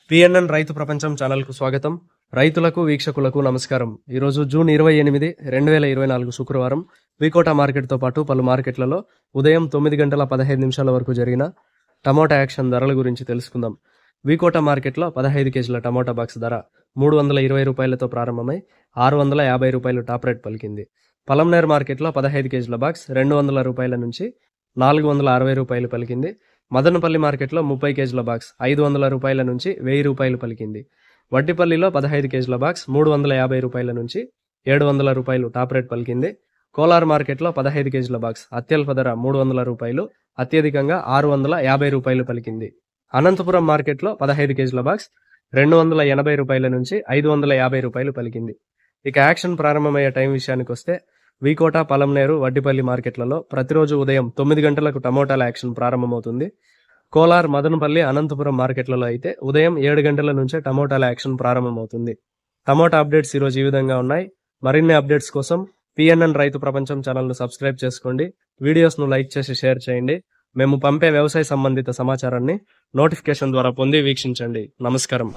PNN రైతు ప్రపంచం ఛానల్కు స్వాగతం. రైతులకు వీక్షకులకు నమస్కారం. ఈరోజు జూన్ 28, 2024 శుక్రవారం వికోట మార్కెట్తో పాటు పలు మార్కెట్లలో ఉదయం 9 గంటల 15 నిమిషాల వరకు జరిగిన టమోటా యాక్షన్ ధరల గురించి తెలుసుకుందాం. వికోట మార్కెట్లో 15 కేజీల టమోటా బాక్స్ ధర 320 రూపాయలతో ప్రారంభమై 650 రూపాయలు టాప్ రేట్ పలికింది. పలంనేర్ మార్కెట్లో 15 కేజీల బాక్స్ 200 రూపాయల నుంచి 460 రూపాయలు పలికింది. మదనపల్లి మార్కెట్లో 30 కేజీల బాక్స్ 500 రూపాయల నుంచి 1000 రూపాయలు పలికింది. వడ్డిపల్లిలో 15 కేజీల బాక్స్ 350 రూపాయల నుంచి 700 రూపాయలు టాప్ రేట్ పలికింది. కోలార్ మార్కెట్లో 15 కేజీల బాక్స్ అత్యల్ప ధర 300 రూపాయలు, అత్యధికంగా 650 రూపాయలు పలికింది. అనంతపురం మార్కెట్లో 15 కేజీల బాక్స్ 280 రూపాయల నుంచి 550 రూపాయలు పలికింది. ఇక యాక్షన్ ప్రారంభమయ్యే టైం విషయానికి వస్తే వికోట, పలంనేరు, వడ్డిపల్లి మార్కెట్లలో ప్రతిరోజు ఉదయం 9 గంటలకు టమోటాల యాక్షన్ ప్రారంభమవుతుంది. కోలార్, మదనపల్లి, అనంతపురం మార్కెట్లలో అయితే ఉదయం 7 గంటల నుంచే టమోటాల యాక్షన్ ప్రారంభమవుతుంది. టమోటా అప్డేట్స్ ఈరోజు ఈ విధంగా ఉన్నాయి. మరిన్ని అప్డేట్స్ కోసం పిఎన్ఎన్ రైతు ప్రపంచం ఛానల్ను సబ్స్క్రైబ్ చేసుకోండి. వీడియోస్ను లైక్ చేసి షేర్ చేయండి. మేము పంపే వ్యవసాయ సంబంధిత సమాచారాన్ని నోటిఫికేషన్ ద్వారా పొంది వీక్షించండి. నమస్కారం.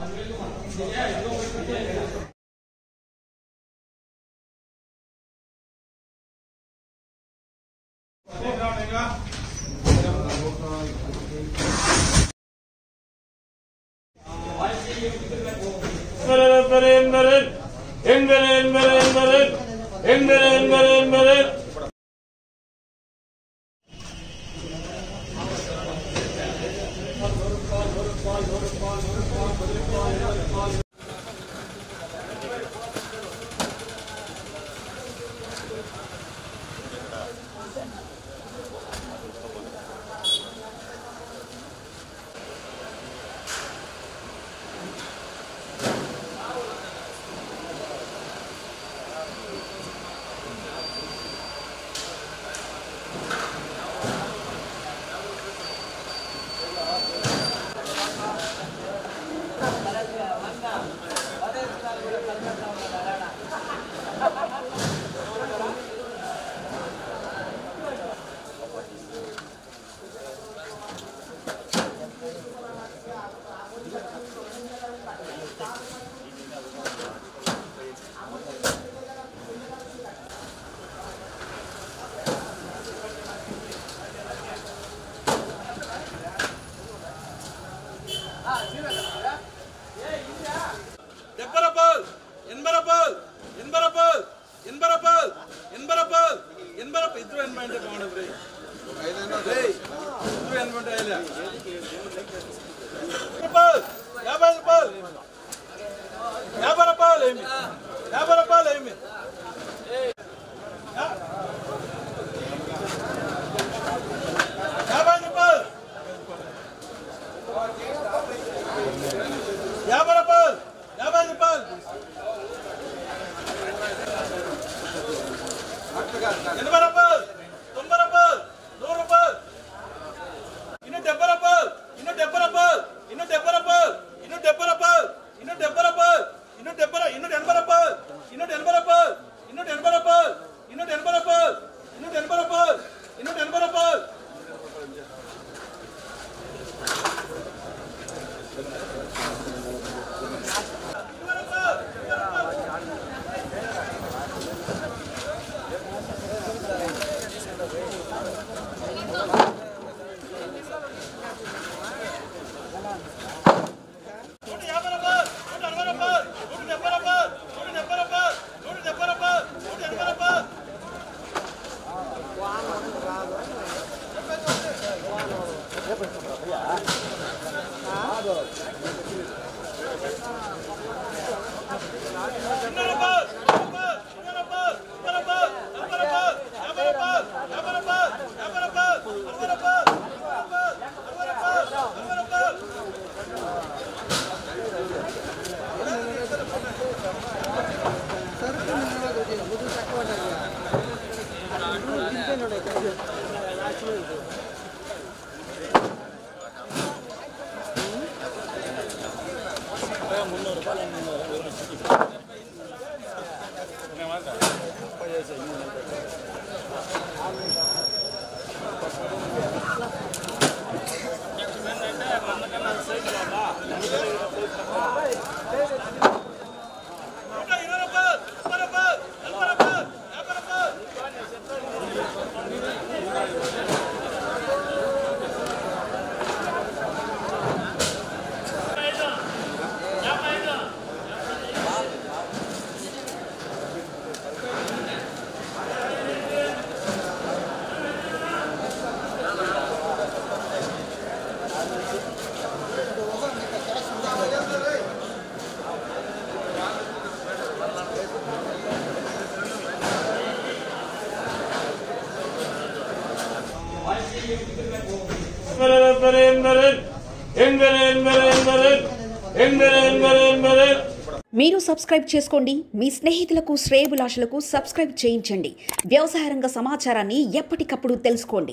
మీరు సబ్స్క్రైబ్ చేసుకోండి. మీ స్నేహితులకు శ్రేయోభిలాషులకు సబ్స్క్రైబ్ చేయించండి. వ్యవసాయ రంగ సమాచారాన్ని ఎప్పటికప్పుడు తెలుసుకోండి.